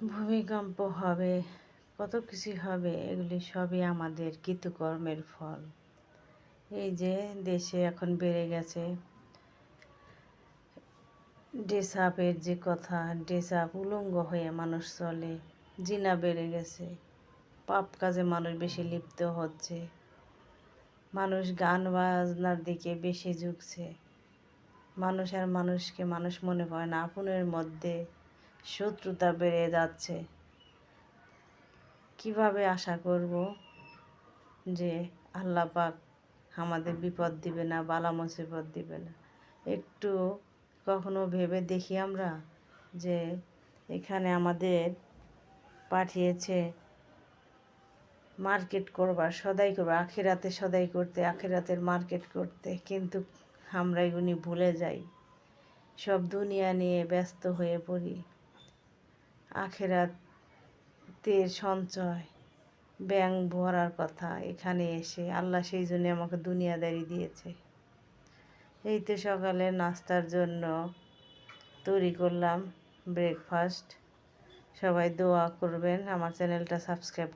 ভূমিকম্প হবে, কত কিছু হবে, এগুলি সবই আমাদের কৃতকর্মের ফল। এই যে দেশে এখন বেড়ে গেছে ড্রেসআপের যে কথা, ড্রেসআপ উলঙ্গ হয়ে মানুষ চলে, জিনা বেড়ে গেছে, পাপ কাজে মানুষ বেশি লিপ্ত হচ্ছে, মানুষ গান বাজনার দিকে বেশি ঝুঁকছে, মানুষ আর মানুষকে মানুষ মনে করে না, আপনের মধ্যে শত্রুতা বেড়ে যাচ্ছে। কিভাবে আশা করব যে আল্লাহ পাক আমাদের বিপদ দিবে না, বালা মুসিবত দিবে না? একটু কখনো ভেবে দেখি আমরা যে এখানে আমাদের পাঠিয়েছে মার্কেট করবার, সদাই করবার, আখিরাতে সদাই করতে, আখিরাতের মার্কেট করতে, কিন্তু আমরা এগুলি ভুলে যাই, সব দুনিয়া নিয়ে ব্যস্ত হয়ে পড়ি। আখিরাতের সঞ্চয় ব্যাংক ভরার কথা এখানে এসে, আল্লাহ সেই জন্য আমাকে দুনিয়াদারি দিয়েছে। এই তো সকালে নাস্তার জন্য তৈরি করলাম ব্রেকফাস্ট। সবাই দোয়া করবেন, আমার চ্যানেলটা সাবস্ক্রাইব